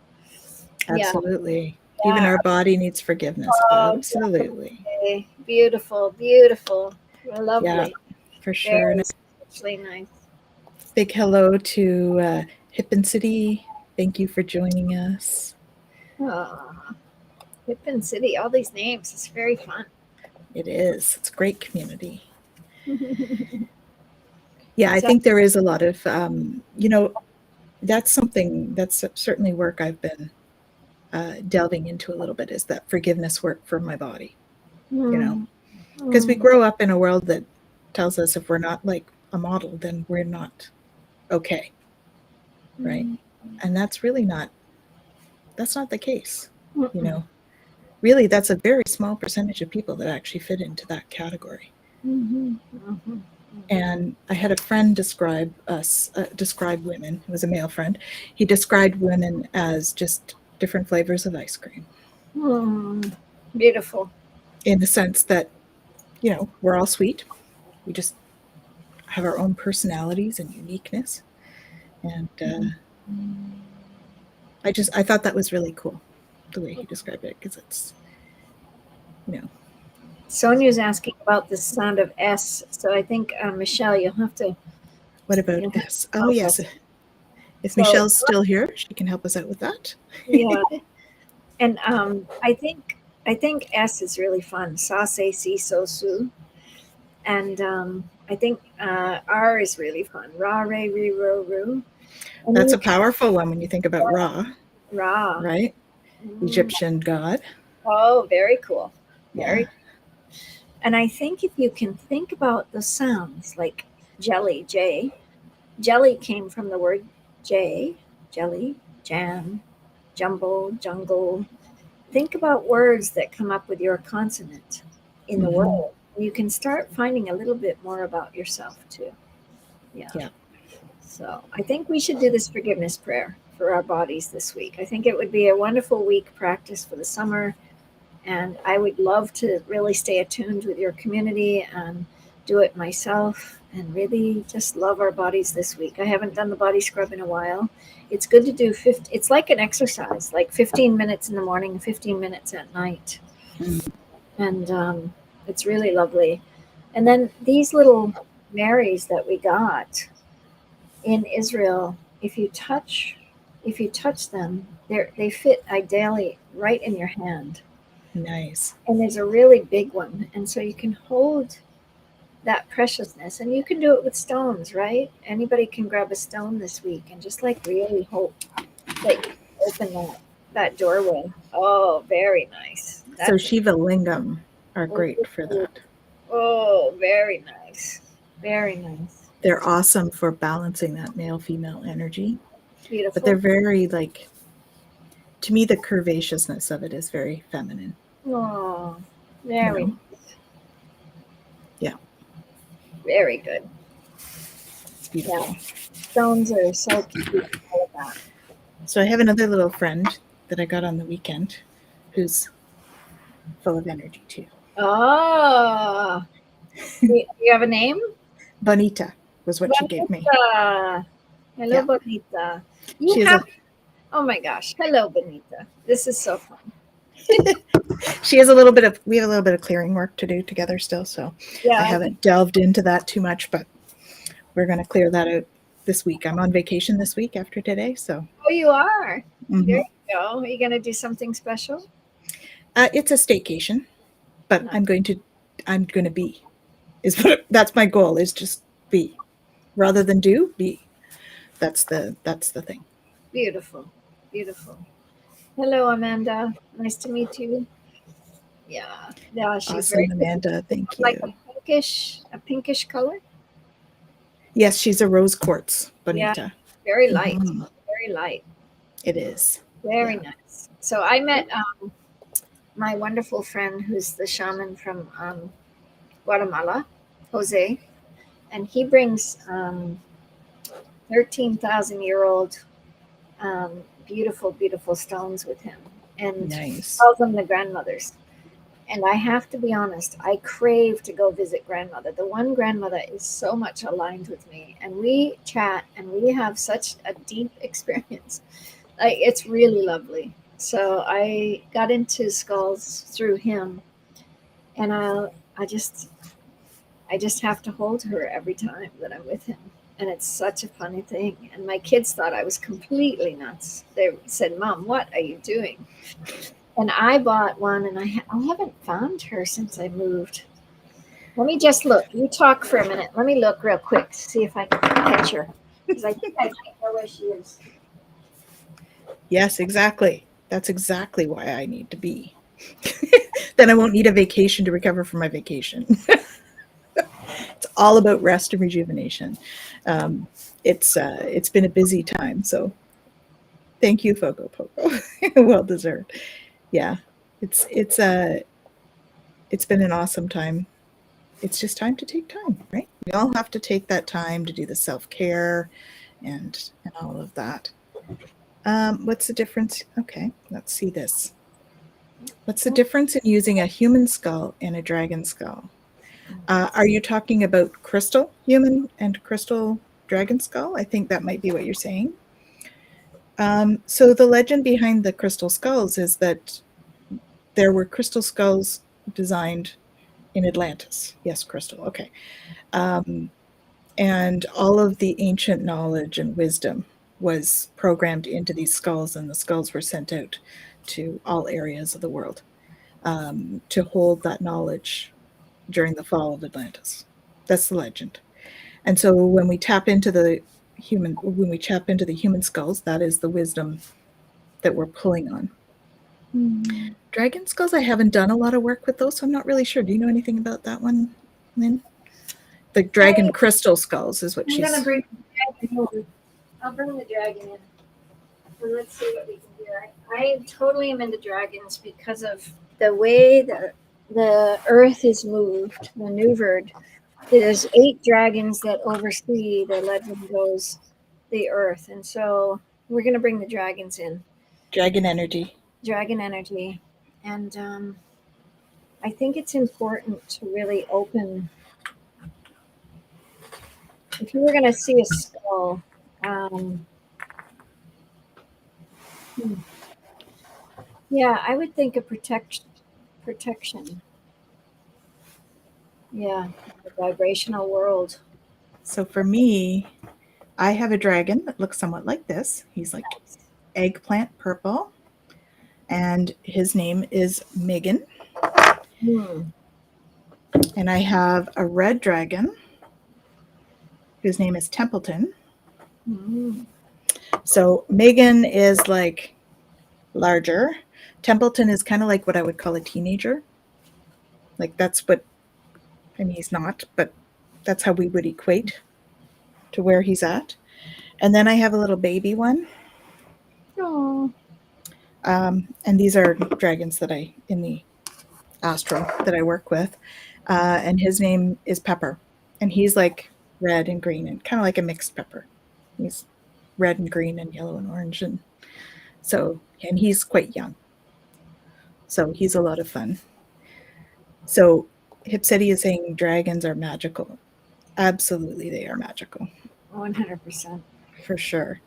A: Absolutely. Yeah. Even our body needs forgiveness. Absolutely.
B: Definitely. Beautiful, beautiful. Lovely.
A: Yeah, for sure.
B: Very especially nice.
A: Big hello to Hippen City. Thank you for joining us.
B: Hippen City, all these names. It's very fun.
A: It is. It's a great community. Yeah, I think there is a lot of, that's something, that's certainly work I've been delving into a little bit, is that forgiveness work for my body, because we grow up in a world that tells us if we're not like a model, then we're not okay, right? And that's really that's not the case, Really, that's a very small percentage of people that actually fit into that category. And I had a friend describe women. It was a male friend. He described women as just different flavors of ice cream.
B: Beautiful.
A: In the sense that, we're all sweet. We just have our own personalities and uniqueness. And I thought that was really cool, the way he described it, because it's,
B: Sonia's asking about the sound of S. So I think, Michelle, you'll have to
A: What about S? Oh,
B: help
A: yes.
B: us.
A: If
B: So,
A: Michelle's still here, she can help us out with that.
B: yeah. And I think S is really fun. Sa se si so su. And I think R is really fun. Ra re re ro ru. And
A: That's
B: you
A: a powerful one when you think about Ra,
B: Ra.
A: right? Egyptian god.
B: Oh, very cool.
A: Yeah.
B: And I think if you can think about the sounds like jelly, J, jelly came from the word J, jelly, jam, jumble, jungle. Think about words that come up with your consonant in the world. You can start finding a little bit more about yourself too. Yeah. So I think we should do this forgiveness prayer for our bodies this week. I think it would be a wonderful week practice for the summer. And I would love to really stay attuned with your community and do it myself and really just love our bodies this week. I haven't done the body scrub in a while. It's good to do 50, it's like an exercise, like 15 minutes in the morning and 15 minutes at night. And it's really lovely. And then these little Marys that we got in Israel, if you touch them, they fit ideally right in your hand.
A: Nice.
B: And there's a really big one. And so you can hold that preciousness, and you can do it with stones, right? Anybody can grab a stone this week and just like really hope that you open that doorway. Oh, very nice.
A: So Shiva Lingam are great for that.
B: Oh, very nice. Very nice.
A: They're awesome for balancing that male-female energy.
B: Beautiful.
A: But they're very like, to me, the curvaceousness of it is very feminine.
B: Oh, very nice.
A: Yeah.
B: Very good.
A: It's beautiful.
B: Yeah. Stones are so cute. All of that.
A: So I have another little friend that I got on the weekend who's full of energy too.
B: Oh, do you have a name?
A: Bonita was what she gave me.
B: Hello,
A: Yeah.
B: Bonita. Oh my gosh. Hello, Bonita. This is so fun.
A: We have a little bit of clearing work to do together still, so
B: Yeah.
A: I haven't delved into that too much, but we're going to clear that out this week. I'm on vacation this week after today, so.
B: Oh, you are?
A: Mhm.
B: There you go. Are you going to do something special?
A: It's a staycation, but
B: Nice.
A: I'm going to be. That's my goal, is just be. Rather than do, be. That's the thing.
B: Beautiful. Beautiful. Hello, Amanda. Nice to meet you. Yeah. Yeah, she's
A: Awesome,
B: very
A: Amanda. Thank you.
B: like a pinkish color.
A: Yes, she's a rose quartz, Bonita.
B: Yeah, very light.
A: Mhm.
B: Very light.
A: It is.
B: Very
A: Yeah.
B: nice. So I met my wonderful friend who's the shaman from Guatemala, Jose, and he brings 13,000-year-old beautiful, beautiful stones with him, and
A: Nice.
B: calls them the grandmothers. And I have to be honest, I crave to go visit grandmother. The one grandmother is so much aligned with me, and we chat and we have such a deep experience. Like, it's really lovely. So I got into skulls through him, and I just have to hold her every time that I'm with him. And it's such a funny thing. And my kids thought I was completely nuts. They said, "Mom, what are you doing?" And I bought one, and I haven't found her since I moved. Let me just look. You talk for a minute. Let me look real quick, see if I can catch her. Because I think I might know where she is.
A: Yes, exactly. That's exactly why I need to be. Then I won't need a vacation to recover from my vacation. It's all about rest and rejuvenation. It's been a busy time, so thank you, Fogo Poco. Well deserved. Yeah, it's been an awesome time. It's just time to take time, right? We all have to take that time to do the self-care and all of that. What's the difference? Okay, let's see this. What's the difference in using a human skull and a dragon skull? Are you talking about crystal human and crystal dragon skull? I think that might be what you're saying. So the legend behind the crystal skulls is that there were crystal skulls designed in Atlantis. Yes, crystal. Okay. And all of the ancient knowledge and wisdom was programmed into these skulls, and the skulls were sent out to all areas of the world to hold that knowledge during the fall of Atlantis. That's the legend. And so when we tap into the human skulls, that is the wisdom that we're pulling on. Dragon skulls, I haven't done a lot of work with those, so I'm not really sure. Do you know anything about that one, Lynn? The dragon crystal skulls is what
B: I'm
A: she's...
B: going to bring the dragon over. I'll bring the dragon in. And let's see what we can do. I totally am into dragons because of the way the earth is maneuvered. There's 8 dragons that oversee, the legend goes, the earth. And so we're going to bring the dragons in.
A: Dragon energy.
B: Dragon energy. And I think it's important to really open. If you were going to see a skull, yeah, I would think of protection. Yeah, the vibrational world.
A: So for me, I have a dragon that looks somewhat like this. He's like eggplant purple, and his name is Megan. And I have a red dragon whose name is Templeton. So Megan is like larger. Templeton is kind of like what I would call a teenager. Like that's what, I mean, he's not, but that's how we would equate to where he's at. And then I have a little baby one.
B: Oh.
A: And these are dragons that in the astral that I work with. And his name is Pepper. And he's like red and green and kind of like a mixed pepper. He's red and green and yellow and orange. And he's quite young. So he's a lot of fun. So Hipseti is saying dragons are magical. Absolutely, they are magical.
B: 100%.
A: For sure.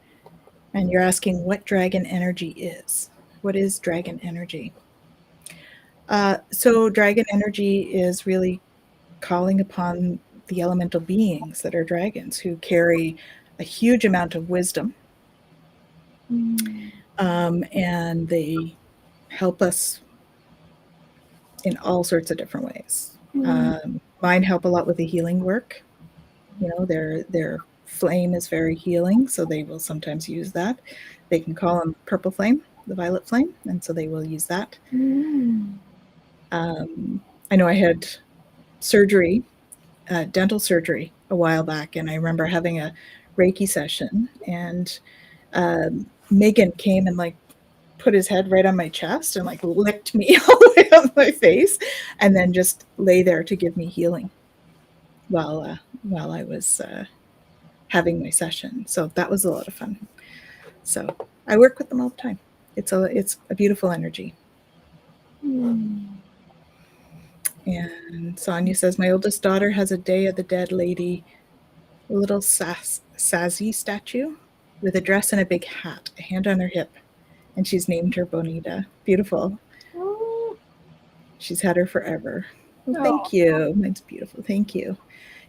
A: And you're asking what dragon energy is. What is dragon energy? So dragon energy is really calling upon the elemental beings that are dragons who carry a huge amount of wisdom. And they help us in all sorts of different ways. Mine help a lot with the healing work. You know, their flame is very healing, so they will sometimes use that. They can call them purple flame, the violet flame, and so they will use that. I know I had surgery, dental surgery a while back, and I remember having a Reiki session, and Megan came and like put his head right on my chest and like licked me all the way on my face, and then just lay there to give me healing while I was having my session. So that was a lot of fun. So I work with them all the time. It's a beautiful energy. And Sonia says, my oldest daughter has a Day of the Dead lady, a little Sazi statue with a dress and a big hat, a hand on her hip, and she's named her Bonita. Beautiful. She's had her forever. Well, thank you. That's beautiful. Thank you.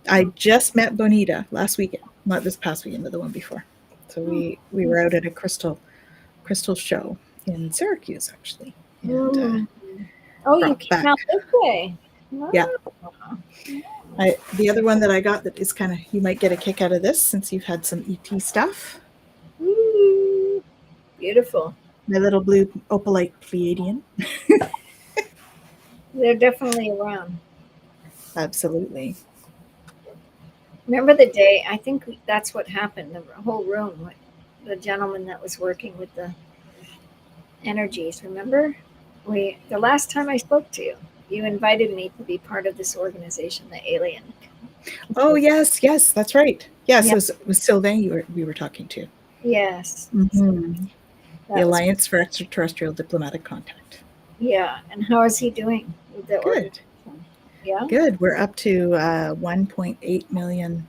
A: I just met Bonita last weekend, not this past weekend, but the one before. So we were out at a crystal show in Syracuse, actually. And,
B: you came out this way.
A: Yeah. The other one that I got that is kind of, you might get a kick out of this since you've had some ET stuff.
B: Beautiful.
A: My little blue opalite Pleiadian.
B: They're definitely around.
A: Absolutely.
B: Remember the day, I think that's what happened, the whole room, the gentleman that was working with the energies, remember? The last time I spoke to you, you invited me to be part of this organization, the Alien.
A: Oh, yes, that's right. Yes, yeah. It was Sylvain we were talking to.
B: Yes.
A: Mm-hmm. The Alliance for Extraterrestrial Diplomatic Contact.
B: Yeah, and how is he doing with the organization? Yeah.
A: Good. We're up to 1.8 million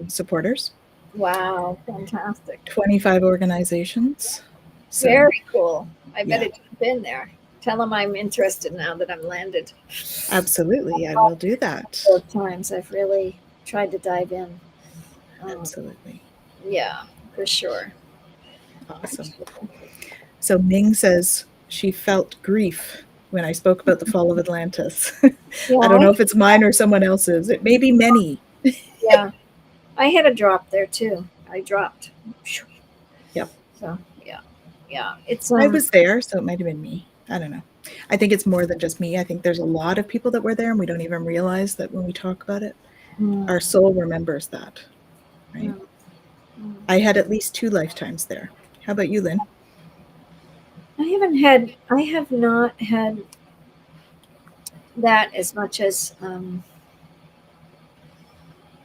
A: supporters.
B: Wow, fantastic.
A: 25 organizations.
B: So, very cool. I bet it's been there. Tell them I'm interested now that I'm landed.
A: Absolutely, I will do that.
B: Both times I've really tried to dive in.
A: Absolutely.
B: Yeah, for sure.
A: Awesome. So Ming says she felt grief when I spoke about the fall of Atlantis.
B: Yeah,
A: I don't know if it's mine or someone else's. It may be many.
B: yeah. I had a drop there too. I dropped.
A: Yep.
B: So yeah. It's
A: I was there, so it might have been me. I don't know. I think it's more than just me. I think there's a lot of people that were there, and we don't even realize that when we talk about it, our soul remembers that, right? I had at least 2 lifetimes there. How about you, Lynn?
B: I have not had that as much as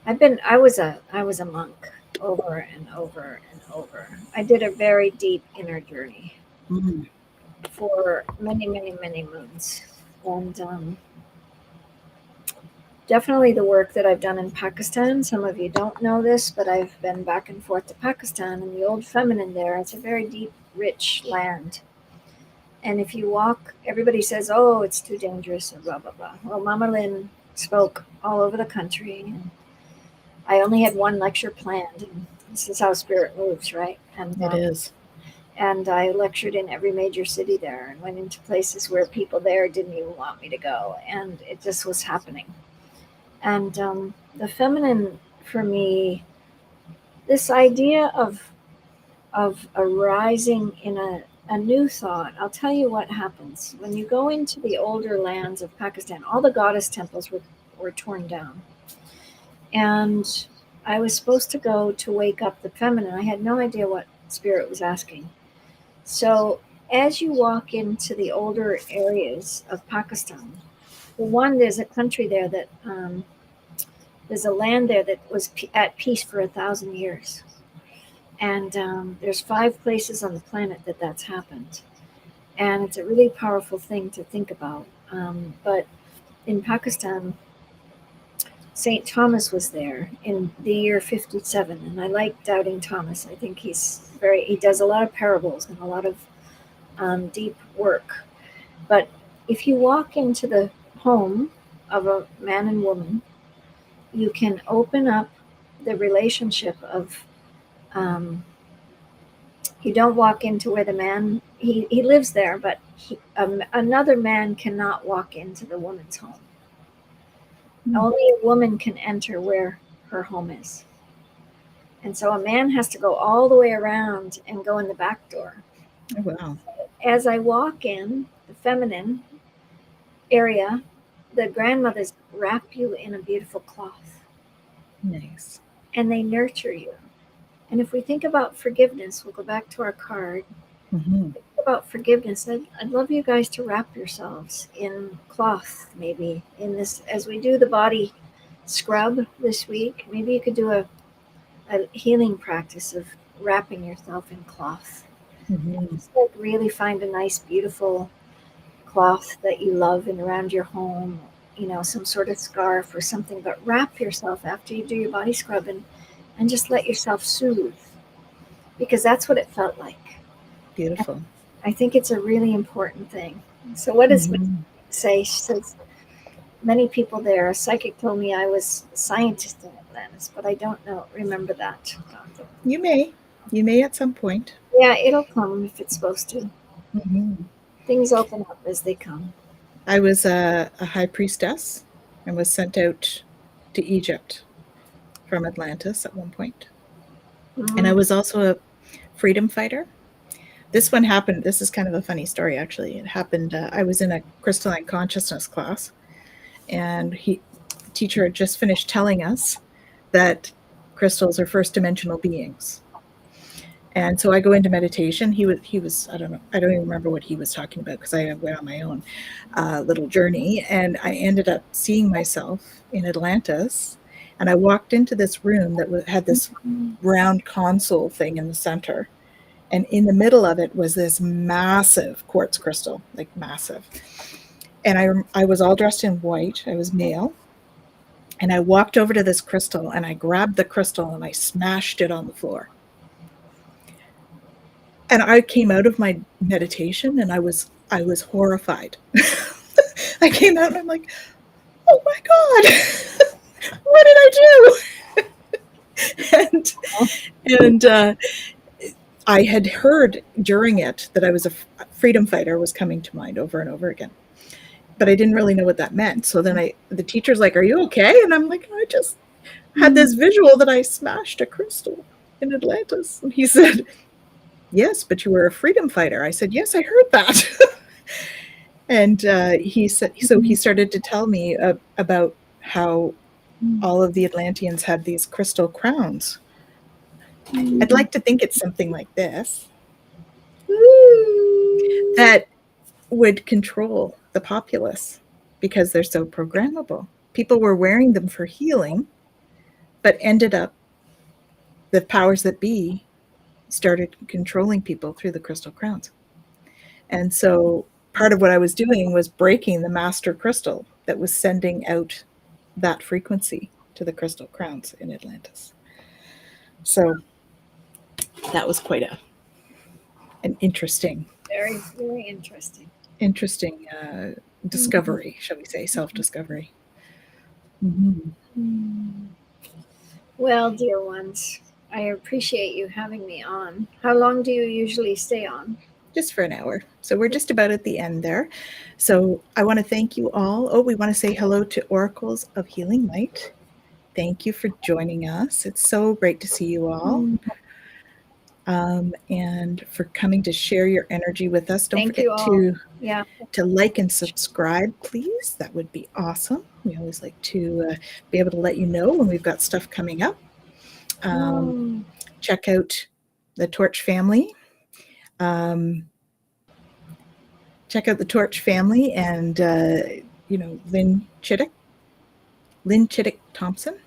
B: I was a monk over and over and over. I did a very deep inner journey
A: Mm.
B: for many, many, many moons. And definitely the work that I've done in Pakistan. Some of you don't know this, but I've been back and forth to Pakistan, and the old feminine there, it's a very deep, rich land. And if you walk, everybody says, oh, it's too dangerous, or blah, blah, blah. Well, Mama Lynn spoke all over the country, and I only had one lecture planned. And this is how spirit moves, right?
A: It is.
B: And I lectured in every major city there and went into places where people there didn't even want me to go. And it just was happening. And the feminine, for me, this idea of arising in a new thought. I'll tell you what happens. When you go into the older lands of Pakistan, all the goddess temples were torn down. And I was supposed to go to wake up the feminine. I had no idea what spirit was asking. So as you walk into the older areas of Pakistan, there's a country there that there's a land there that was at peace for 1,000 years. And there's 5 places on the planet that's happened. And it's a really powerful thing to think about. But in Pakistan, St. Thomas was there in the year 57. And I like doubting Thomas. I think he does a lot of parables and a lot of deep work. But if you walk into the home of a man and woman, you can open up the relationship of you don't walk into where the man he lives there, but another man cannot walk into the woman's home. Only a woman can enter where her home is, and so a man has to go all the way around and go in the back door.
A: Oh, wow.
B: As I walk in the feminine area, the grandmothers wrap you in a beautiful cloth.
A: Nice.
B: And they nurture you. And if we think about forgiveness, we'll go back to our card.
A: Mm-hmm.
B: Think about forgiveness. I'd love you guys to wrap yourselves in cloth, maybe in this, as we do the body scrub this week. Maybe you could do a healing practice of wrapping yourself in cloth.
A: Mm-hmm.
B: Just like really find a nice, beautiful cloth that you love and around your home, some sort of scarf or something, but wrap yourself after you do your body scrub and just let yourself soothe, because that's what it felt like.
A: Beautiful.
B: And I think it's a really important thing. So what does
A: Mm-hmm.
B: say? She says, many people there, a psychic told me I was a scientist in Atlantis, but I don't remember that.
A: You may at some point.
B: Yeah, it'll come if it's supposed to.
A: Mm-hmm.
B: Things open up as they come.
A: I was a high priestess and was sent out to Egypt from Atlantis at one point. And I was also a freedom fighter. This one happened. This is kind of a funny story, actually. It happened. I was in a crystalline consciousness class, and the teacher had just finished telling us that crystals are first dimensional beings. And so I go into meditation. He was, I don't know, I don't even remember what he was talking about because I went on my own little journey. And I ended up seeing myself in Atlantis. And I walked into this room that had this round console thing in the center. And in the middle of it was this massive quartz crystal, like massive. And I was all dressed in white. I was male. And I walked over to this crystal and I grabbed the crystal and I smashed it on the floor. And I came out of my meditation and I was I was horrified. I came out and I'm like, oh my God, what did I do? and I had heard during it that I was a freedom fighter was coming to mind over and over again. But I didn't really know what that meant. So then the teacher's like, are you okay? And I'm like, I just had this visual that I smashed a crystal in Atlantis. And he said, yes, but you were a freedom fighter. I said, yes, I heard that. And he said, so he started to tell me about how all of the Atlanteans had these crystal crowns. I'd like to think it's something like this that would control the populace because they're so programmable. People were wearing them for healing, but ended up, the powers that be started controlling people through the crystal crowns. And so part of what I was doing was breaking the master crystal that was sending out that frequency to the crystal crowns in Atlantis. So that was quite an interesting,
B: very, very interesting
A: discovery, shall we say, self-discovery.
B: Well, dear ones, I appreciate you having me on. How long do you usually stay on?
A: Just for an hour. So we're just about at the end there. So I want to thank you all. Oh, we want to say hello to Oracles of Healing Light. Thank you for joining us. It's so great to see you all. And for coming to share your energy with us. Don't forget to like and subscribe, please. That would be awesome. We always like to be able to let you know when we've got stuff coming up. Check out the Torch family. Check out the Torch family and, Lynn Chittick Thompson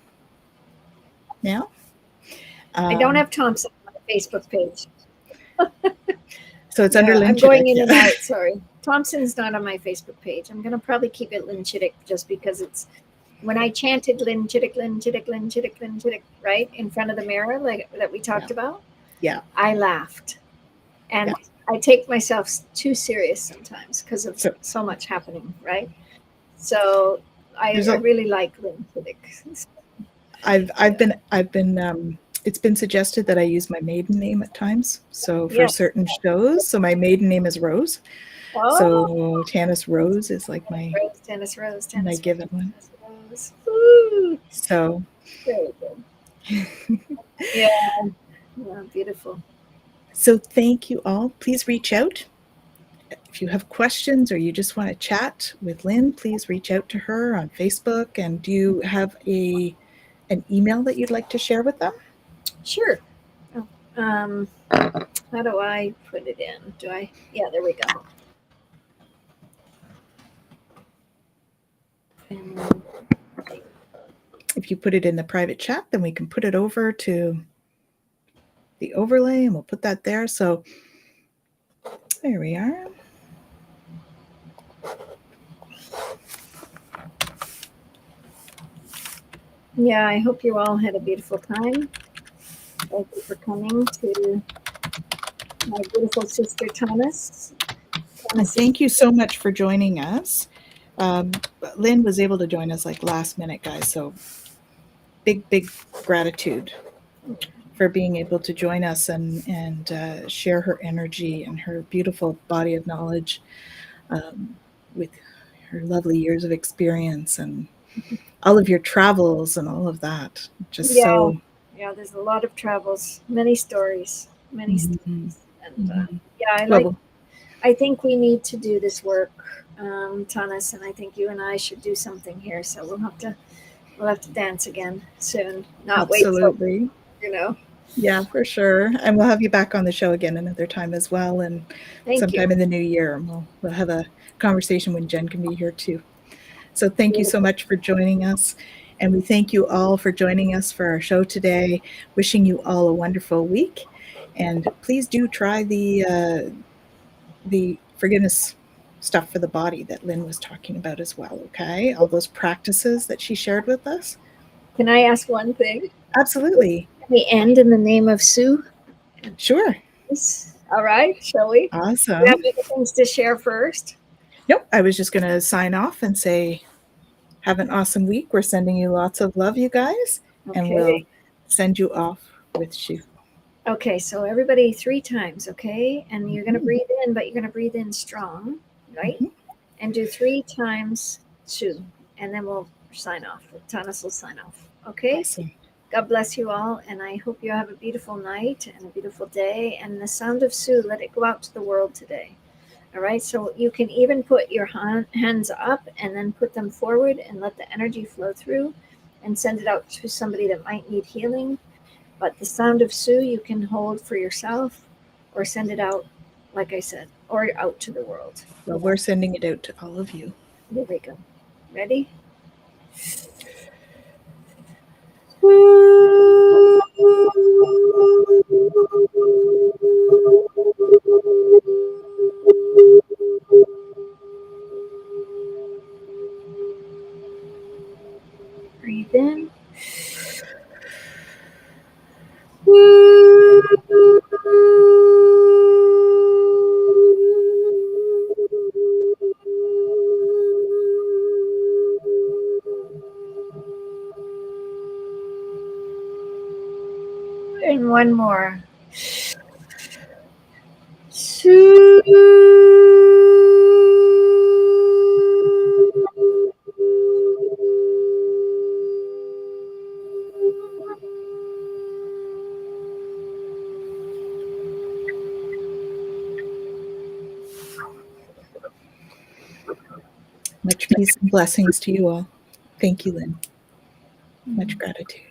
A: now.
B: I don't have Thompson on my Facebook page.
A: So it's under Lynn Chittick.
B: I'm going in and out, sorry. Thompson's not on my Facebook page. I'm going to probably keep it Lynn Chittick just because it's, when I chanted Lynn Chittick, Lynn Chittick, Lynn Chittick, Lynn Chittick, right, in front of the mirror like that we talked about, I laughed. And I take myself too serious sometimes because of so much happening, right? So I really like Lynn Chittick.
A: I've been it's been suggested that I use my maiden name at times. So for certain shows, so my maiden name is Rose. Oh. So Tanis Rose is like my my given one. So
B: very good. Yeah, beautiful.
A: So thank you all. Please reach out. If you have questions or you just want to chat with Lynn, please reach out to her on Facebook. And do you have an email that you'd like to share with them?
B: Sure. How do I put it in? Yeah, there we go.
A: If you put it in the private chat, then we can put it over to the overlay and we'll put that there. So there we are.
B: Yeah, I hope you all had a beautiful time. Thank you for coming to my beautiful sister, Thomas.
A: Thank you so much for joining us. Lynn was able to join us like last minute, guys. So big gratitude for being able to join us and share her energy and her beautiful body of knowledge with her lovely years of experience and all of your travels and all of that. Just so.
B: Yeah, there's a lot of travels, many stories, stories. And I think we need to do this work, Tanis, and I think you and I should do something here. So we'll have to dance again soon.
A: Absolutely.
B: Wait till,
A: Yeah, for sure. And we'll have you back on the show again another time as well. And sometime in the new year, we'll have a conversation when Jen can be here too. So thank you so much for joining us. And we thank you all for joining us for our show today. Wishing you all a wonderful week. And please do try the forgiveness stuff for the body that Lynn was talking about as well, okay? All those practices that she shared with us.
B: Can I ask one thing?
A: Absolutely.
B: Can we end in the name of Sue?
A: Sure.
B: All right, shall we?
A: Awesome.
B: We have other things to share first.
A: Nope, I was just going to sign off and say, have an awesome week. We're sending you lots of love, you guys, and we'll
B: Okay.
A: send you off with Shu.
B: Okay, so everybody 3 times, okay? And you're going to
A: Mhm.
B: breathe in, but you're going to breathe in strong, right?
A: Mhm.
B: And do 3 times Shu, and then we'll sign off. Tanis will sign off, okay?
A: Awesome.
B: God bless you all, and I hope you have a beautiful night and a beautiful day. And the sound of Sue, let it go out to the world today. All right, so you can even put your hands up and then put them forward and let the energy flow through and send it out to somebody that might need healing. But the sound of Sue you can hold for yourself or send it out, like I said, or out to the world.
A: Well, we're sending it out to all of you.
B: There we go. Ready? Breathe in. And one more.
A: Much peace and blessings to you all. Thank you, Lynn. Much gratitude.